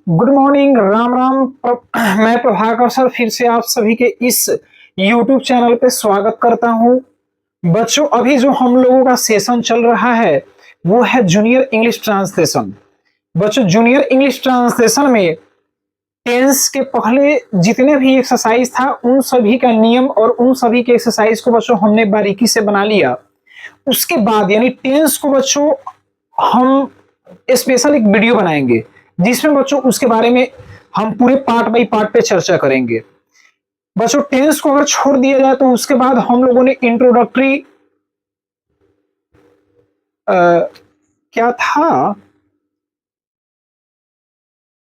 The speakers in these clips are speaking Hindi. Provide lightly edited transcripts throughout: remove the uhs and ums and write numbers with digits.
Good morning, Ram Ram. मैं प्रभाकर सर फिर से आप सभी के इस YouTube चैनल पे स्वागत करता हूं। बच्चों, अभी जो हम लोगों का सेशन चल रहा है वो है जूनियर इंग्लिश ट्रांसलेशन। बच्चों, जूनियर इंग्लिश ट्रांसलेशन में टेंस के पहले जितने भी एक्सरसाइज था उन सभी का नियम और उन सभी के एक्सरसाइज को बच्चों हमने बारीकी से बना लिया। उसके बाद यानी टेंस को बच्चों हम स्पेशल एक वीडियो बनाएंगे जिसमें बच्चों उसके बारे में हम पूरे पार्ट बाई पार्ट पे चर्चा करेंगे। बच्चों, टेंस को अगर छोड़ दिया जाए तो उसके बाद हम लोगों ने इंट्रोडक्टरी क्या था,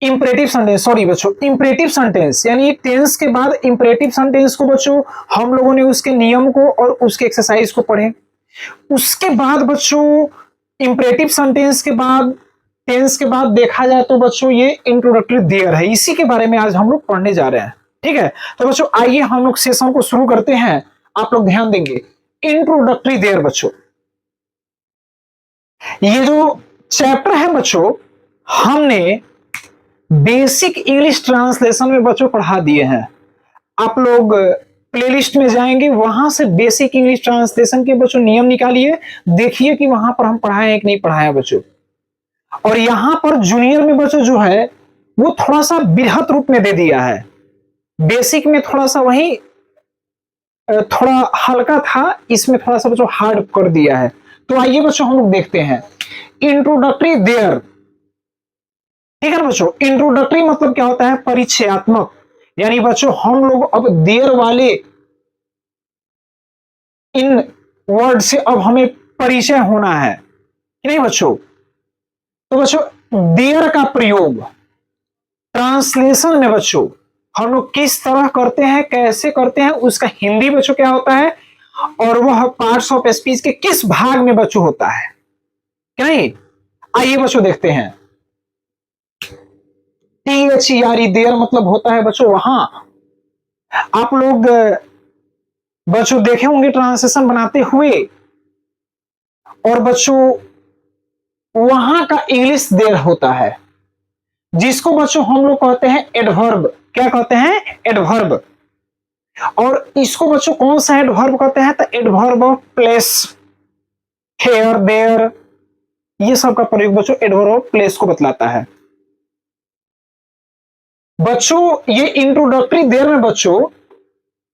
इंपरेटिव सेंटेंस, सॉरी बच्चों, इंपरेटिव सेंटेंस यानी टेंस के बाद इंपरेटिव सेंटेंस को बच्चों हम लोगों ने उसके नियम को और उसके एक्सरसाइज को पढ़े। उसके बाद बच्चों इंपरेटिव सेंटेंस के बाद टेंस के बाद देखा जाए तो बच्चों ये इंट्रोडक्टरी देयर है, इसी के बारे में आज हम लोग पढ़ने जा रहे हैं। ठीक है, तो बच्चों आइए हम लोग सेशन को शुरू करते हैं। आप लोग ध्यान देंगे, इंट्रोडक्टरी देयर। बच्चों, ये जो चैप्टर है बच्चों हमने बेसिक इंग्लिश ट्रांसलेशन में बच्चों पढ़ा दिए हैं। आप लोग प्लेलिस्ट में जाएंगे, वहां से बेसिक इंग्लिश ट्रांसलेशन के बच्चों नियम निकालिए, देखिए कि वहां पर हम पढ़ाए हैं कि नहीं पढ़ाए बच्चों। और यहां पर जूनियर में बच्चों जो है वो थोड़ा सा बृहत रूप में दे दिया है। बेसिक में थोड़ा सा वही थोड़ा हल्का था, इसमें थोड़ा सा बच्चों हार्ड कर दिया है। तो आइए बच्चों हम लोग देखते हैं इंट्रोडक्टरी देयर। ठीक है ना बच्चों, इंट्रोडक्टरी मतलब क्या होता है? परिचयात्मक। यानी बच्चों हम लोग अब देयर वाले इन वर्ड से अब हमें परिचय होना है कि नहीं बच्चों। तो बच्चों देयर का प्रयोग ट्रांसलेशन में बच्चों हम लोग किस तरह करते हैं, कैसे करते हैं, उसका हिंदी बच्चों क्या होता है और वह पार्ट्स ऑफ स्पीच के किस भाग में बच्चों होता है कि नहीं। आइए बच्चों देखते हैं। THERE देयर मतलब होता है बच्चों वहां। आप लोग बच्चों देखे होंगे ट्रांसलेशन बनाते हुए, और बच्चों वहां का इंग्लिश देयर होता है जिसको बच्चों हम लोग कहते हैं एडवर्ब। क्या कहते हैं? एडवर्ब। और इसको बच्चों कौन सा एडवर्ब कहते हैं? तो adverb of place, here, there, ये सब का प्रयोग बच्चों एडवर्ब ऑफ प्लेस को बतलाता है। बच्चों ये इंट्रोडक्टरी देयर में बच्चों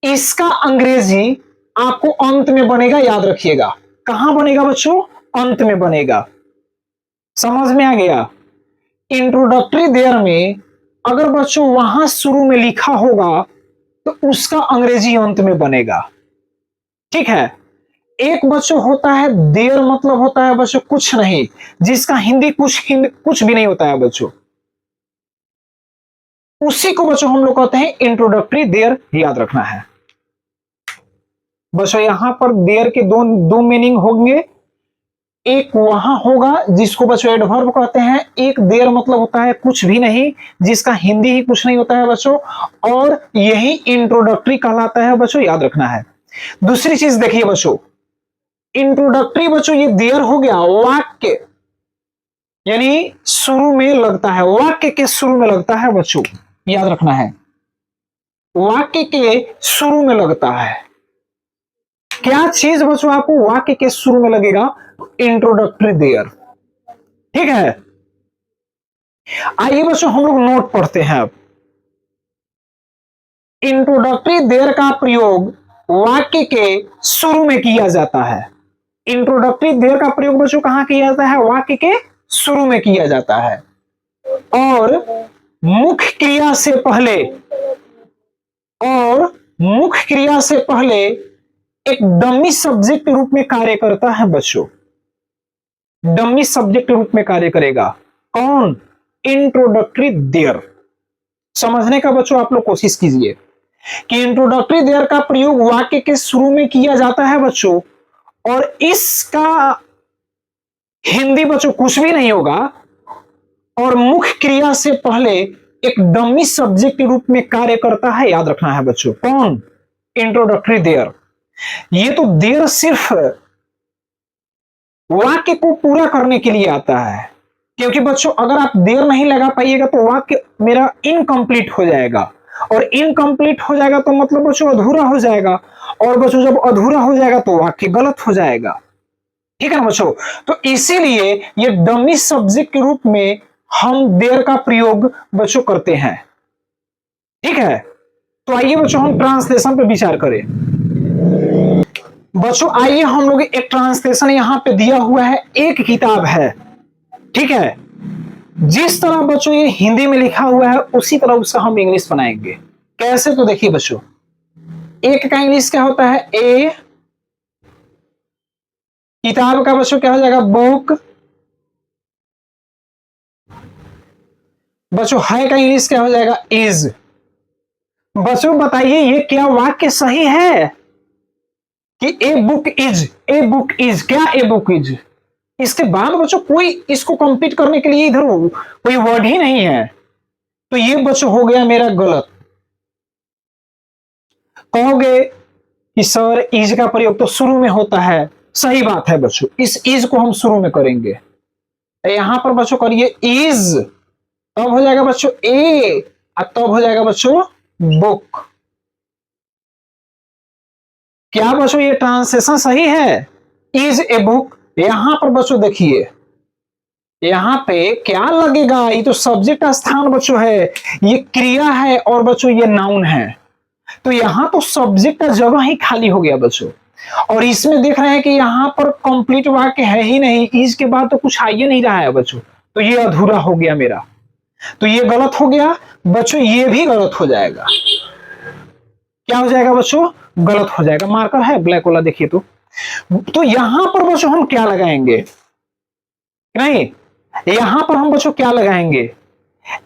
इसका अंग्रेजी आपको अंत में बनेगा, याद रखिएगा। कहां बनेगा बच्चों? अंत में बनेगा। समझ में आ गया? इंट्रोडक्टरी देयर में अगर बच्चों वहां शुरू में लिखा होगा तो उसका अंग्रेजी अंत में बनेगा। ठीक है। एक बच्चों होता है देयर मतलब होता है बच्चों कुछ नहीं, जिसका हिंदी कुछ भी नहीं होता है बच्चों, उसी को बच्चों हम लोग कहते हैं इंट्रोडक्टरी देयर, याद रखना है बच्चों। यहां पर देयर के दो मीनिंग होंगे। एक वहां होगा जिसको बच्चों एडवर्ब कहते हैं, एक देयर मतलब होता है कुछ भी नहीं, जिसका हिंदी ही कुछ नहीं होता है बच्चों, और यही इंट्रोडक्टरी कहलाता है बच्चों, याद रखना है। दूसरी चीज देखिए बच्चों, इंट्रोडक्टरी बच्चों ये देयर हो गया वाक्य, यानी शुरू में लगता है, वाक्य के शुरू में लगता है बच्चों, याद रखना है, वाक्य के शुरू में लगता है। क्या चीज बच्चों आपको वाक्य के शुरू में लगेगा? Introductory there. ठीक है। आइए बच्चों हम लोग नोट पढ़ते हैं अब। इंट्रोडक्टरी देयर का प्रयोग वाक्य के शुरू में किया जाता है। इंट्रोडक्टरी देयर का प्रयोग बच्चों कहां किया जाता है? वाक्य के शुरू में किया जाता है। और मुख्य क्रिया से पहले, और मुख्य क्रिया से पहले एक डमी सब्जेक्ट रूप में कार्य करता है बच्चों। डमी सब्जेक्ट रूप में कार्य करेगा कौन? Introductory there. समझने का बच्चों आप लोग कोशिश कीजिए कि इंट्रोडक्टरी देयर का प्रयोग वाक्य के शुरू में किया जाता है बच्चों, और इसका हिंदी बच्चों कुछ भी नहीं होगा, और मुख्य क्रिया से पहले एक डमी सब्जेक्ट के रूप में कार्य करता है, याद रखना है बच्चों। कौन? Introductory there. ये तो देयर सिर्फ वाक्य को पूरा करने के लिए आता है, क्योंकि बच्चों अगर आप देर नहीं लगा पाइएगा तो वाक्य मेरा इनकम्प्लीट हो जाएगा, और इनकम्प्लीट हो जाएगा तो मतलब बच्चों अधूरा हो जाएगा, और बच्चों जब अधूरा हो जाएगा तो वाक्य गलत हो जाएगा। ठीक है ना बच्चों? तो इसीलिए ये डमी सब्जेक्ट के रूप में हम देर का प्रयोग बच्चों करते हैं। ठीक है, तो आइए बच्चों हम ट्रांसलेशन पे विचार करें। बच्चों आइए हम लोग एक ट्रांसलेशन यहां पे दिया हुआ है, एक किताब है। ठीक है, जिस तरह बच्चों ये हिंदी में लिखा हुआ है उसी तरह उसका हम इंग्लिश बनाएंगे। कैसे? तो देखिए बच्चों, एक का इंग्लिश क्या होता है? ए। किताब का बच्चों क्या हो जाएगा? बुक। बच्चों है का इंग्लिश क्या हो जाएगा? इज। बच्चों बताइए ये क्या वाक्य सही है कि a book is? A book is क्या? A book is. इसके बाद बच्चों कोई इसको कंप्लीट करने के लिए इधर कोई वर्ड ही नहीं है, तो ये बच्चों हो गया मेरा गलत। कहोगे कि सर इज का प्रयोग तो शुरू में होता है। सही बात है बच्चों, इस इज को हम शुरू में करेंगे। यहां पर बच्चों करिए इज, तब हो जाएगा बच्चों ए, और तब हो जाएगा बच्चों बुक। क्या बच्चों ये ट्रांसलेशन सही है? Is a book. यहां पर बच्चों देखिए, यहां पे क्या लगेगा? ये तो सब्जेक्ट का स्थान बच्चों है, ये क्रिया है, और बच्चों ये नाउन है, तो यहां तो सब्जेक्ट का जगह ही खाली हो गया बच्चों। और इसमें देख रहे हैं कि यहां पर कंप्लीट वाक्य है ही नहीं, इस के बाद तो कुछ आ ही नहीं रहा है बच्चों, तो ये अधूरा हो गया मेरा, तो ये गलत हो गया बच्चों, ये भी गलत हो जाएगा। क्या हो जाएगा बच्चों? गलत हो जाएगा। मार्कर है ब्लैक वाला, देखिए तो यहां पर बच्चों हम क्या लगाएंगे? नहीं, यहां पर हम बच्चों क्या लगाएंगे?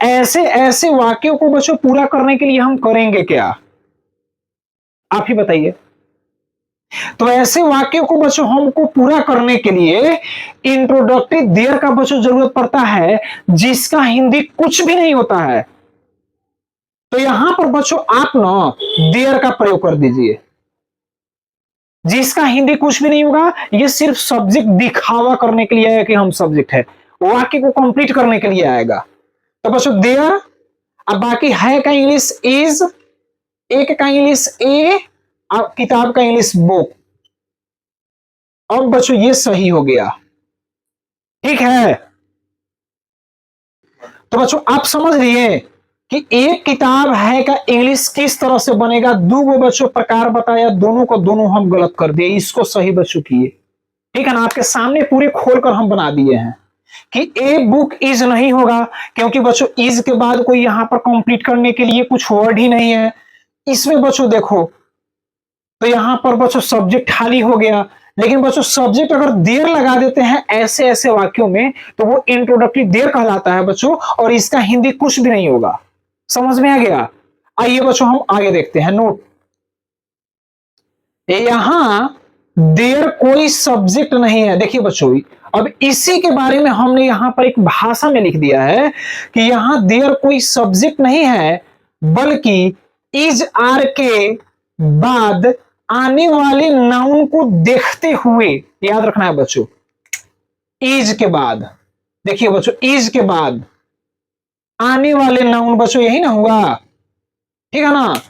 ऐसे ऐसे वाक्यों को बच्चों पूरा करने के लिए हम करेंगे क्या? आप ही बताइए। तो ऐसे वाक्यों को बच्चों हमको पूरा करने के लिए इंट्रोडक्टरी देयर का बच्चों जरूरत पड़ता है, जिसका हिंदी कुछ भी नहीं होता है। तो यहां पर बच्चों आप ना देयर का प्रयोग कर दीजिए, जिसका हिंदी कुछ भी नहीं होगा, ये सिर्फ सब्जेक्ट दिखावा करने के लिए है कि हम सब्जेक्ट है, वाक्य को कंप्लीट करने के लिए आएगा। तो बच्चों देयर, अब बाकी है का इंग्लिश इज, एक का इंग्लिश ए, और किताब का इंग्लिश बुक। अब बच्चों ये सही हो गया। ठीक है, तो बच्चों आप समझ लिए कि एक किताब है का इंग्लिश किस तरह से बनेगा। दो गो बच्चों प्रकार बताया, दोनों को दोनों हम गलत कर दिए, इसको सही बच्चों किए। ठीक है ना, आपके सामने पूरे खोलकर हम बना दिए हैं कि ए बुक इज नहीं होगा, क्योंकि बच्चों इज के बाद कोई यहां पर कंप्लीट करने के लिए कुछ वर्ड ही नहीं है। इसमें बच्चों देखो, तो यहां पर बच्चों सब्जेक्ट खाली हो गया, लेकिन बच्चों सब्जेक्ट अगर देर लगा देते हैं ऐसे ऐसे वाक्यों में तो वो इंट्रोडक्टरी देर कहलाता है बच्चों, और इसका हिंदी कुछ भी नहीं होगा। समझ में आ गया? आइए बच्चों हम आगे देखते हैं। नोट, यहां देर कोई सब्जेक्ट नहीं है। देखिए बच्चों, अब इसी के बारे में हमने यहां पर एक भाषा में लिख दिया है कि यहां देर कोई सब्जेक्ट नहीं है, बल्कि इज आर के बाद आने वाले नाउन को देखते हुए, याद रखना है बच्चों, इज के बाद, देखिए बच्चों इज के बाद आने वाले नाउन बच्चों यही ना हुआ, ठीक है ना।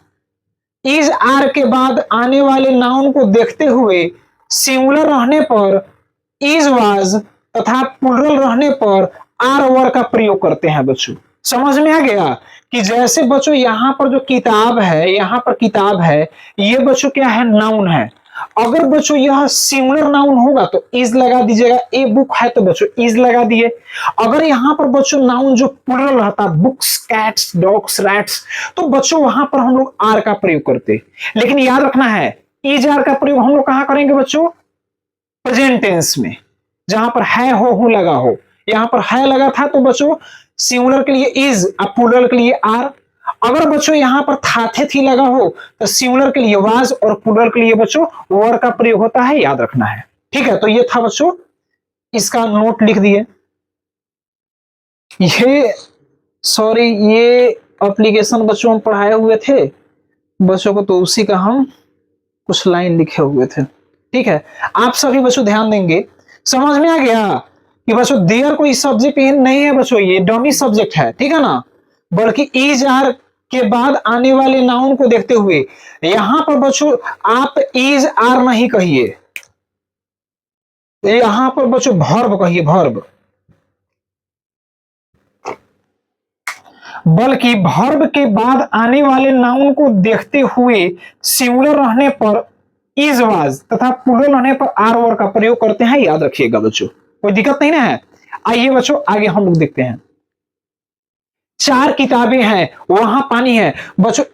इज आर के बाद आने वाले नाउन को देखते हुए सिंगुलर रहने पर इज वाज तथा प्लुरल रहने पर आर वर्ड का प्रयोग करते हैं बच्चों। समझ में आ गया कि जैसे बच्चों यहां पर जो किताब है, यहां पर किताब है, ये बच्चों क्या है? नाउन है। अगर बच्चों यह सिंगुलर नाउन होगा तो इज लगा दीजिएगा, ए बुक है तो बच्चों इज लगा दिए। अगर यहां पर बच्चों नाउन जो प्लुरल रहता, बुक्स, कैट्स, डॉग्स, रैट्स, तो बच्चों वहां पर हम लोग आर का प्रयोग करते। लेकिन याद रखना है, इज आर का प्रयोग हम लोग कहां करेंगे बच्चों? प्रेजेंट टेंस में, जहां पर है हो लगा हो। यहां पर है लगा था तो बच्चों सिंगुलर के लिए इज और प्लुरल के लिए आर। अगर बच्चों यहां पर था थे थी लगा हो तो सिंगुलर के लिए वाज और प्लुरल के लिए बच्चों वर का प्रयोग होता है, याद रखना है। ठीक है, तो ये था बच्चों, इसका नोट लिख दिए। ये सॉरी, ये एप्लीकेशन बच्चों हम पढ़ाए हुए थे बच्चों को, तो उसी का हम कुछ लाइन लिखे हुए थे। ठीक है, आप सभी बच्चों ध्यान देंगे। समझ में आ गया कि बच्चों देयर कोई सब्जेक्ट नहीं है बच्चों, ये डमी सब्जेक्ट है, ठीक है ना, बल्कि इज आर के बाद आने वाले नाउन को देखते हुए यहां पर बच्चों आप इज आर नहीं कहिए, यहां पर बच्चों वर्ब कहिए, वर्ब, बल्कि वर्ब के बाद आने वाले नाउन को देखते हुए सिंगुलर रहने पर इज वाज तथा प्लूरल रहने पर आर वर्ब का प्रयोग करते हैं, याद रखिएगा बच्चों, कोई दिक्कत नहीं ना है। आइए बच्चों आगे हम लोग देखते हैं। 4 किताबें हैं वहां पानी है, बच्चों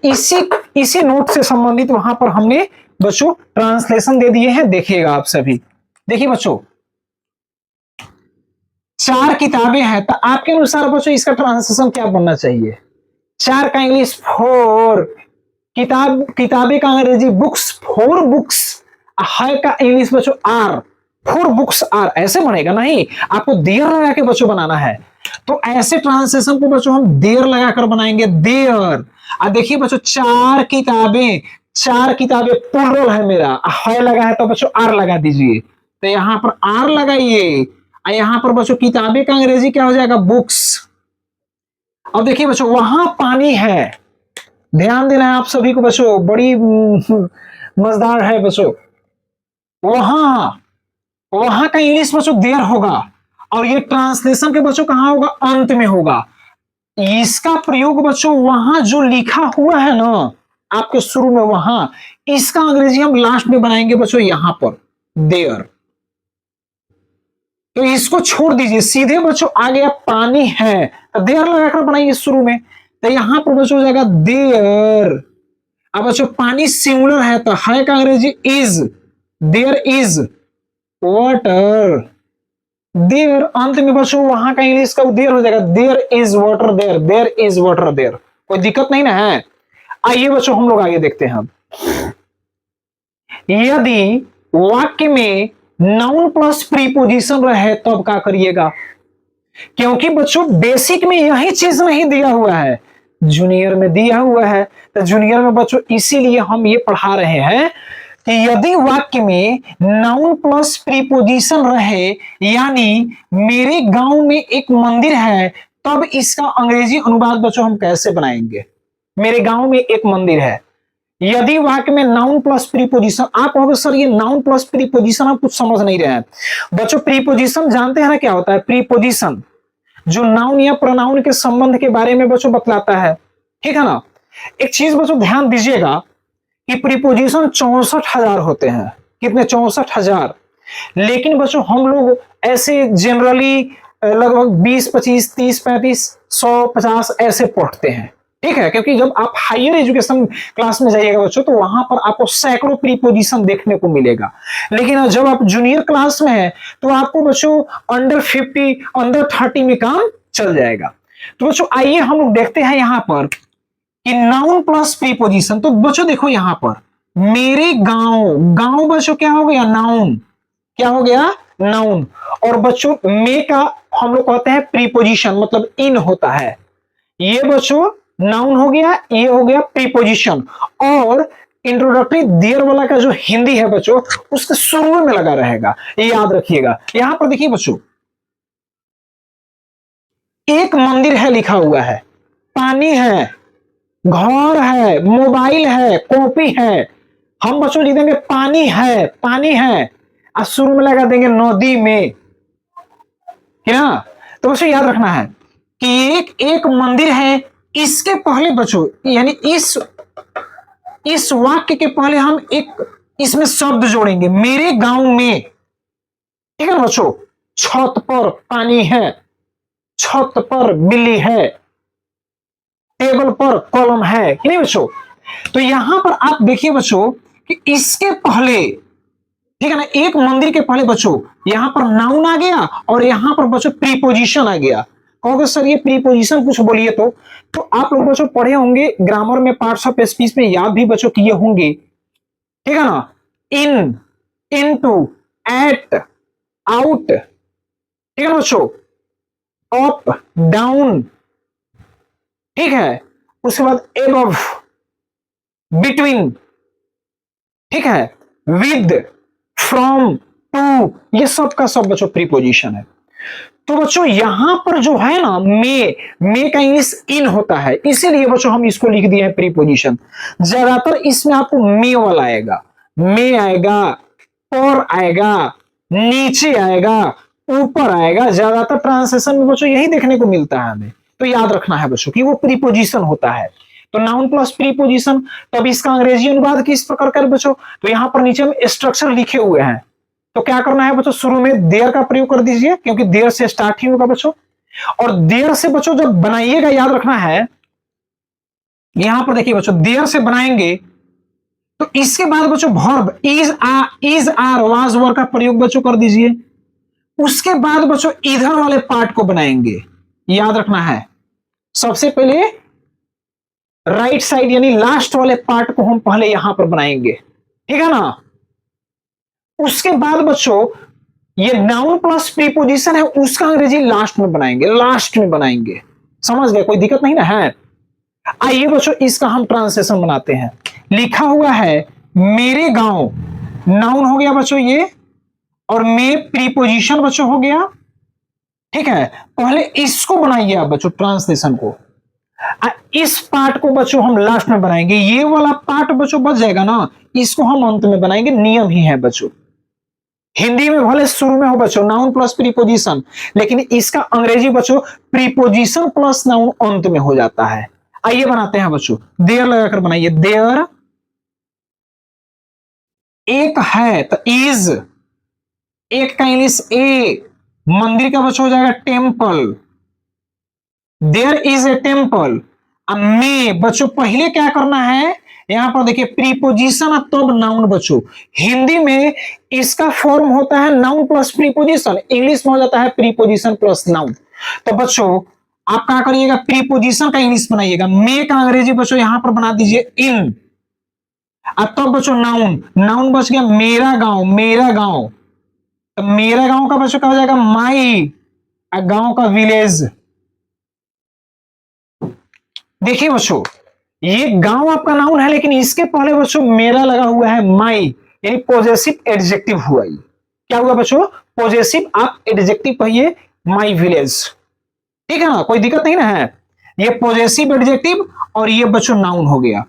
इसी नोट से संबंधित वहां पर हमने बच्चों ट्रांसलेशन दे दिए हैं, देखिएगा आप सभी, देखिए बच्चों 4 किताबें हैं, तो आपके अनुसार बच्चों इसका ट्रांसलेशन क्या बनना चाहिए? 4 का इंग्लिश 4, किताबें का अंग्रेजी बुक्स, 4 बुक्स, है का इंग्लिश बच्चों आर, 4 बुक्स आर, ऐसे बनेगा नहीं, आपको देयर लगा के बच्चों बनाना है, तो ऐसे ट्रांसलेशन को बच्चों हम देयर लगाकर बनाएंगे, देयर। अब देखिए बच्चों 4 किताबें, 4 किताबें प्लूरल है मेरा, है लगा है तो बच्चों आर लगा दीजिए, तो यहां पर आर लगाइए, यहां पर बच्चों किताबें का अंग्रेजी क्या हो जाएगा? बुक्स। अब देखिए बच्चों वहां पानी है, ध्यान देना है आप सभी को बच्चों, बड़ी मजेदार है बच्चों, वहां, वहां का इंग्लिश बच्चों देयर होगा, और ये ट्रांसलेशन के बच्चों कहां होगा? अंत में होगा। इसका प्रयोग बच्चों वहां जो लिखा हुआ है ना आपके शुरू में, वहां इसका अंग्रेजी हम लास्ट में बनाएंगे बच्चों, यहां पर देयर, तो इसको छोड़ दीजिए, सीधे बच्चों आ गया पानी है, तो देयर लगाकर बनाइए शुरू में, तो यहां पर बच्चों हो जाएगा देयर। अब बच्चों पानी सिंगुलर है तो है का अंग्रेजी is, there is water, there अंत में बच्चों वहां का इंग्लिश का देयर हो जाएगा, there is water there, there is water there, कोई दिक्कत नहीं ना है। आइए बच्चों हम लोग आगे देखते हैं। यदि वाक्य में नाउन प्लस प्रीपोजिशन रहे तब क्या करिएगा? क्योंकि बच्चों बेसिक में यही चीज नहीं दिया हुआ है, जूनियर में दिया हुआ है, तो जूनियर में बच्चों इसीलिए हम ये पढ़ा रहे हैं कि यदि वाक्य में नाउन प्लस प्रीपोजिशन रहे, यानी मेरे गांव में एक मंदिर है, तब इसका अंग्रेजी अनुवाद बच्चों हम कैसे बनाएंगे? मेरे गांव में एक मंदिर है, यदि वाक्य में नाउन प्लस प्रीपोजिशन, आप कहोगे सर ये नाउन प्लस प्रीपोजिशन आप कुछ समझ नहीं रहे हैं। बच्चों प्रीपोजिशन जानते हैं ना क्या होता है? प्रीपोजिशन जो नाउन या प्रोनाउन के संबंध के बारे में बच्चों बतलाता है, ठीक है ना। एक चीज बच्चों ध्यान दीजिएगा कि प्रीपोजिशन 64,000 होते हैं, कितने? 64,000। लेकिन बच्चों हम लोग ऐसे जनरली लगभग 20, 25, 30, 35, 100, 50 ऐसे पढ़ते हैं, ठीक है, क्योंकि जब आप हायर एजुकेशन क्लास में जाइएगा बच्चों तो वहां पर आपको सैकड़ों प्रीपोजिशन देखने को मिलेगा, लेकिन जब आप जूनियर क्लास में है तो आपको बच्चों अंडर 50, अंडर 30 में काम चल जाएगा। तो बच्चों आइए हम लोग देखते हैं यहां पर कि नाउन प्लस प्रीपोजिशन, तो बच्चों देखो यहां पर मेरे गांव, गांव बच्चों क्या हो गया? नाउन, क्या हो गया? नाउन, और बच्चों मे का हम लोग कहते हैं प्रीपोजिशन, मतलब इन होता है, ये बच्चों नाउन हो गया, ये हो गया प्रीपोजिशन, और इंट्रोडक्टरी देयर वाला का जो हिंदी है बच्चों उसके शुरू में लगा रहेगा, ये याद रखिएगा। यहां पर देखिए बच्चों एक मंदिर है लिखा हुआ है, पानी है, घर है, मोबाइल है, कॉपी है, हम बच्चों लिख देंगे पानी है, पानी है, और शुरू में लगा देंगे नदी में, क्या? तो बच्चों याद रखना है कि एक मंदिर है, इसके पहले बच्चों यानी इस वाक्य के पहले हम एक इसमें शब्द जोड़ेंगे, मेरे गांव में, ठीक है बच्चों। छत पर पानी है, छत पर बिल्ली है, टेबल पर कलम है, कि नहीं बच्चों? तो यहां पर आप देखिए बच्चों कि इसके पहले, ठीक है ना, एक मंदिर के पहले बच्चों यहां पर नाउन आ गया और यहां पर बच्चों प्रीपोजिशन आ गया। कहोगे सर ये प्रीपोजिशन कुछ बोलिए तो आप लोग बच्चों पढ़े होंगे ग्रामर में, पार्ट्स ऑफ स्पीच में याद भी बच्चों किए होंगे, ठीक है ना। इन, इनटू, एट, आउट, ठीक है ना बच्चों, अप, डाउन, ठीक है, उसके बाद एबव, बिटवीन, ठीक है, विद, फ्रॉम, टू, ये सब का सब बच्चों प्रीपोजिशन है। तो बच्चों यहां पर जो है ना मे का इंग्लिश इन होता है, इसीलिए बच्चों हम इसको लिख दिए हैं प्रीपोजिशन। ज्यादातर इसमें आपको मे वाला आएगा, मे आएगा, पर आएगा, नीचे आएगा, ऊपर आएगा, ज्यादातर ट्रांसलेशन में बच्चों यही देखने को मिलता है हमें। तो याद रखना है बच्चों कि वो प्रीपोजिशन होता है। तो नाउन प्लस प्रीपोजिशन, तब इसका अंग्रेजी अनुवाद किस प्रकार का बच्चों, तो यहां पर नीचे में स्ट्रक्चर लिखे हुए हैं। तो क्या करना है बच्चों, शुरू में देयर का प्रयोग कर दीजिए क्योंकि देयर से स्टार्ट ही होगा बच्चों। और देयर से बच्चों जब बनाइएगा, याद रखना है, यहां पर देखिए बच्चों देयर से बनाएंगे तो इसके बाद बच्चों verb is are was were का प्रयोग बच्चों कर दीजिए। उसके बाद बच्चों इधर वाले पार्ट को बनाएंगे, याद रखना है। सबसे पहले राइट साइड यानी लास्ट वाले पार्ट को हम पहले यहां पर बनाएंगे, ठीक है ना। उसके बाद बच्चों ये नाउन प्लस प्रीपोजिशन है, उसका अंग्रेजी लास्ट में बनाएंगे, लास्ट में बनाएंगे। समझ गए, कोई दिक्कत नहीं ना है। आइए बच्चों इसका हम ट्रांसलेशन बनाते हैं। लिखा हुआ है मेरे गांव, नाउन हो गया बच्चों ये, और मे प्रीपोजिशन बच्चों हो गया, ठीक है। पहले इसको बनाइए आप बच्चों ट्रांसलेशन को, इस पार्ट को बच्चों हम लास्ट में बनाएंगे। ये वाला पार्ट बच्चों बच जाएगा ना, इसको हम अंत में बनाएंगे, नियम ही है बच्चों। हिंदी में भले शुरू में हो बच्चों नाउन प्लस प्रीपोजिशन, लेकिन इसका अंग्रेजी बच्चों प्रीपोजिशन प्लस नाउन अंत में हो जाता है। आइए बनाते हैं बच्चों, देयर लगाकर बनाइए। देयर एक है तो इज, एक का इंग्लिश ए, मंदिर का बच्चों हो जाएगा temple. There is a temple. अब में बच्चों पहले क्या करना है, यहां पर देखिए प्रीपोजिशन तब नाउन बच्चों। हिंदी में इसका फॉर्म होता है नाउन प्लस प्रीपोजिशन, इंग्लिश में हो जाता है प्रीपोजिशन प्लस नाउन। तो बच्चों आप क्या करिएगा, प्रीपोजिशन का इंग्लिश बनाइएगा, मे का अंग्रेजी बच्चों यहां पर बना दीजिए इन। अब तो बच्चों नाउन, नाउन बच गया मेरा गांव, मेरा गांव। तो मेरा गांव का बच्चों क्या हो जाएगा माई, गांव का विलेज। देखिए बच्चों ये गांव आपका नाउन है, लेकिन इसके पहले बच्चों मेरा लगा हुआ है माई, यानी पॉजेसिव एडजेक्टिव हुआ। ये क्या हुआ बच्चों, पॉजेसिव। आप एडजेक्टिव कहिए माई विलेज, ठीक है ना, कोई दिक्कत नहीं ना है। ये पॉजेसिव एडजेक्टिव और ये बच्चों नाउन हो गया,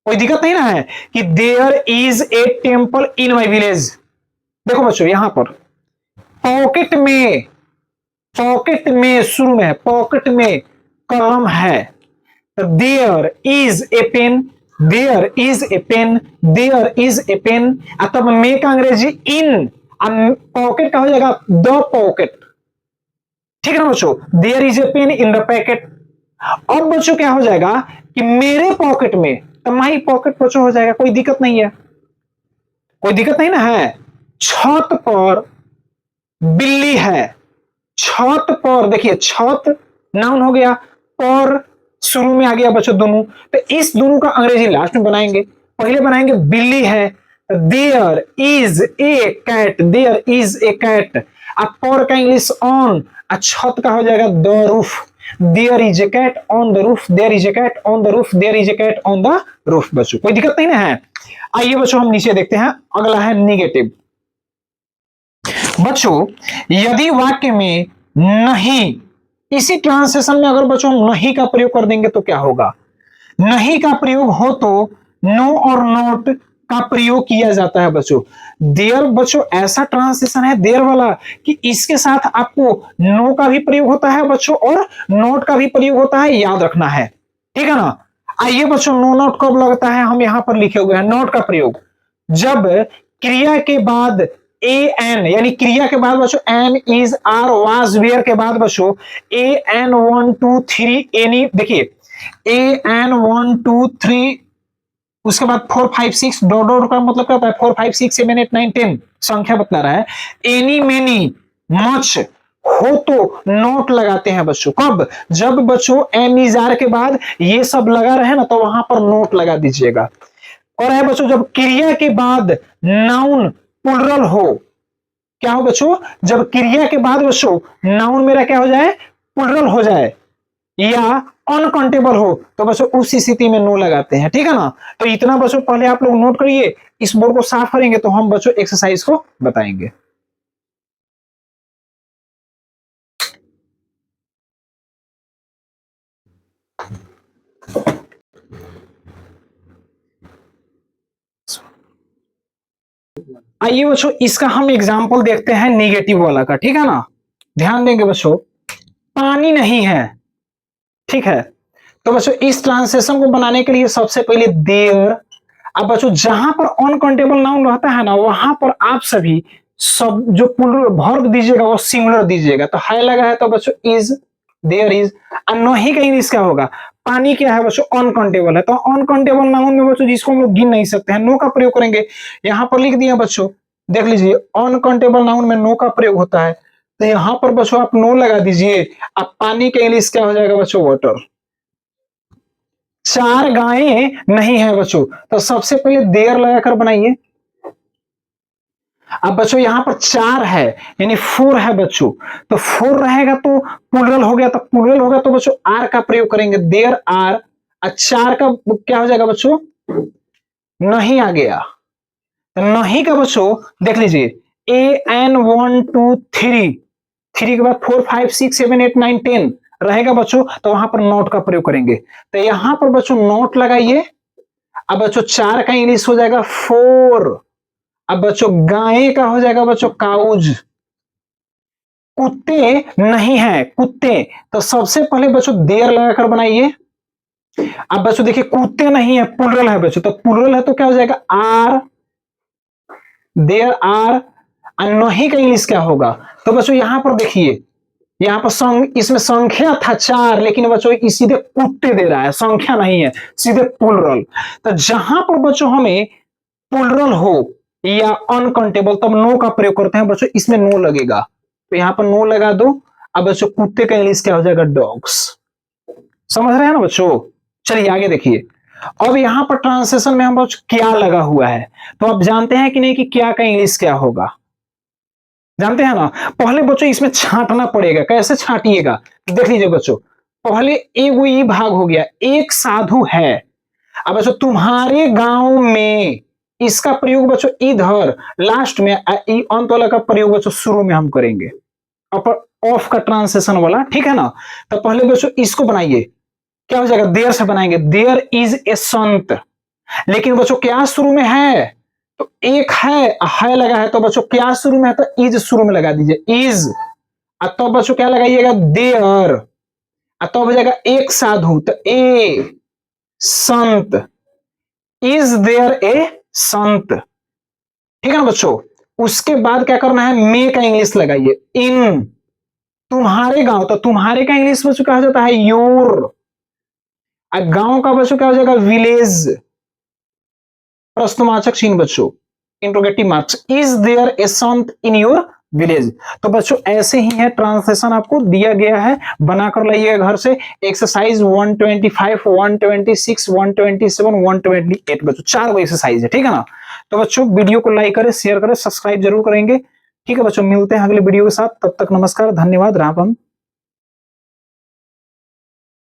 कोई दिक्कत नहीं ना है कि there is a temple in my village. देखो बच्चों यहां पर पॉकेट में, पॉकेट में शुरू में है, पॉकेट में कलम है। There is a pen, there is a pen, there is a pen. तब मे का अंग्रेजी इन, पॉकेट का हो जाएगा द पॉकेट, ठीक है ना बच्चों। There is a pen in the packet. अब बच्चों क्या हो जाएगा कि मेरे पॉकेट में, तो माई पॉकेट बच्चों हो जाएगा, कोई दिक्कत नहीं है, कोई दिक्कत नहीं ना है। छत पर बिल्ली है, छत पर देखिए छत नाउन हो गया, पर शुरू में आ गया बच्चों दोनों। तो इस दोनों का अंग्रेजी लास्ट में बनाएंगे। पहले बनाएंगे बिल्ली है, there is a cat, there is a cat. अब पर का इंग्लिश ऑन, छत का हो जाएगा the roof, there is a cat on the roof, there is a cat on the roof, there is a cat on the roof. बच्चों कोई दिक्कत नहीं ना है। आइए बच्चों हम नीचे देखते हैं, अगला है निगेटिव। बच्चों यदि वाक्य में नहीं, इसी ट्रांसलेशन में अगर बच्चों हम नहीं का प्रयोग कर देंगे तो क्या होगा, नहीं का प्रयोग हो तो नो और नॉट का प्रयोग किया जाता है बच्चों। देयर बच्चों ऐसा ट्रांसलेशन है देयर वाला कि इसके साथ आपको नो का भी प्रयोग होता है बच्चों और नॉट का भी प्रयोग होता है, याद रखना है, ठीक है ना। आइए बच्चों नो नॉट कब लगता है, हम यहां पर लिखे हुए हैं नॉट का प्रयोग जब क्रिया के बाद ए एन, यानी क्रिया के बाद बच्चों am is are was were के बाद बच्चों ए एन 1 2 3 एनी, देखिए ए एन 1 2 3, उसके बाद 4 5 6 डॉट डॉट का मतलब क्या होता है 4 5 6 7 8 9 10 संख्या बता रहा है। एनी मेनी मच हो तो नोट लगाते हैं बच्चों, कब, जब बच्चों एम इज आर के बाद ये सब लगा रहे ना तो वहां पर नोट लगा दीजिएगा। और है बच्चों जब क्रिया के बाद नाउन प्लुरल हो, क्या हो बच्चों, जब क्रिया के बाद बच्चों नाउन मेरा क्या हो जाए, प्लुरल हो जाए या अनकाउंटेबल हो तो बच्चों उस स्थिति में नो लगाते हैं, ठीक है ना। तो इतना बच्चों पहले आप लोग नोट करिए, इस बोर्ड को साफ करेंगे तो हम बच्चों एक्सरसाइज को बताएंगे। आइए बच्चों इसका हम एग्जाम्पल देखते हैं निगेटिव वाला का, ठीक है ना। ध्यान देंगे बच्चों, पानी नहीं है, ठीक है। तो बच्चों इस ट्रांसलेशन को बनाने के लिए सबसे पहले देयर। अब बच्चों जहां पर अनकाउंटेबल नाउन रहता है ना, वहां पर आप सभी सब जो प्लूरल वर्ब दीजिएगा वो सिंगुलर दीजिएगा। तो है लगा है तो बच्चों इज, देयर इज। और नहीं का इंग्लिश क्या होगा, पानी क्या है बच्चों, अनकाउंटेबल है। तो अनकाउंटेबल नाउन में बच्चों जिसको हम लोग गिन नहीं सकते हैं, नो का प्रयोग करेंगे। यहां पर लिख दिया बच्चों, देख लीजिए अनकाउंटेबल नाउन में नो का प्रयोग होता है। तो यहां पर बच्चों आप नो लगा दीजिए। अब पानी का इंग्लिश क्या हो जाएगा बच्चों, वाटर। चार गायें नहीं है बच्चों, तो सबसे पहले देयर लगाकर बनाइए। अब बच्चों यहां पर चार है यानी फोर है बच्चों, तो फोर रहेगा तो प्लूरल हो गया, तो प्लूरल होगा तो बच्चों आर का प्रयोग करेंगे, देयर आर। चार का क्या हो जाएगा बच्चों, नहीं आ गया। तो नहीं का बच्चों देख लीजिए AN 1 2 3, थ्री के बाद 4 5 6 7 8 9 10 रहेगा बच्चों, तो वहां पर नोट का प्रयोग करेंगे। तो यहां पर बच्चों नोट लगाइए। अब बच्चों चार का इंग्लिश हो जाएगा फोर। अब बच्चों गाय का हो जाएगा बच्चों काउज। कुत्ते नहीं है, कुत्ते। तो सबसे पहले बच्चों देर लगाकर बनाइए। अब बच्चों देखिए कुत्ते नहीं है, प्लूरल है बच्चों, तो प्लूरल है तो क्या हो जाएगा आर, देयर आर। नहीं का इंग्लिश क्या होगा, तो बच्चों यहां पर देखिए, यहां पर इसमें संख्या था चार, लेकिन बच्चों सीधे कुत्ते दे रहा है, संख्या नहीं है, सीधे प्लूरल। तो जहां पर बच्चों हमें प्लूरल हो या अनकाउंटेबल तब नो का प्रयोग करते हैं बच्चों, इसमें नो लगेगा। तो यहां पर नो लगा दो। अब बच्चों कुत्ते का इंग्लिश क्या हो जाएगा, डॉग्स। समझ रहे हैं ना बच्चों। चलिए आगे देखिए। अब यहां पर ट्रांसलेशन में हम बच्चों क्या लगा हुआ है, तो आप जानते हैं कि नहीं कि क्या का इंग्लिश क्या होगा, जानते हैं ना। पहले बच्चों इसमें छांटना पड़ेगा, कैसे छांटिएगा, देख लीजिए बच्चों। पहले एगो ई भाग हो गया, एक साधु है। अब बच्चों तुम्हारे गांव में, इसका प्रयोग बच्चों इधर लास्ट में, अंत वाला का प्रयोग बच्चों शुरू में हम करेंगे, अपर ऑफ का ट्रांसलेशन वाला, ठीक है ना। तो पहले बच्चों इसको बनाइए, क्या हो जाएगा, देर से बनाएंगे, देयर इज ए संत। लेकिन बच्चों क्या शुरू में है, तो एक है लगा है, तो बच्चों क्या शुरू में है, तो इज शुरू में लगा दीजिए, इज। तो बच्चों क्या लगाइएगा, देयर। तो हो जाएगा एक साधु, तो ए संत, इज देयर ए संत, ठीक है ना बच्चों। उसके बाद क्या करना है, मे का इंग्लिश लगाइए, इन। तुम्हारे गांव, तो तुम्हारे का इंग्लिश बच्चों क्या हो जाता है, योर। गांव का बच्चों क्या हो जाएगा, विलेज। प्रश्नवाचक चिन्ह बच्चों, interrogative marks, is there A Sant in your village. तो बच्चों ऐसे ही है, ट्रांसलेशन आपको दिया गया है, बनाकर लाइएगा घर से। एक्सरसाइज 125 126 127 128 बच्चों, 4 गो एक्सरसाइज है, ठीक है ना। तो बच्चों वीडियो को लाइक करें, शेयर करें, सब्सक्राइब जरूर करेंगे, ठीक है बच्चों। मिलते हैं अगले वीडियो के साथ, तब तक नमस्कार, धन्यवाद, राम राम।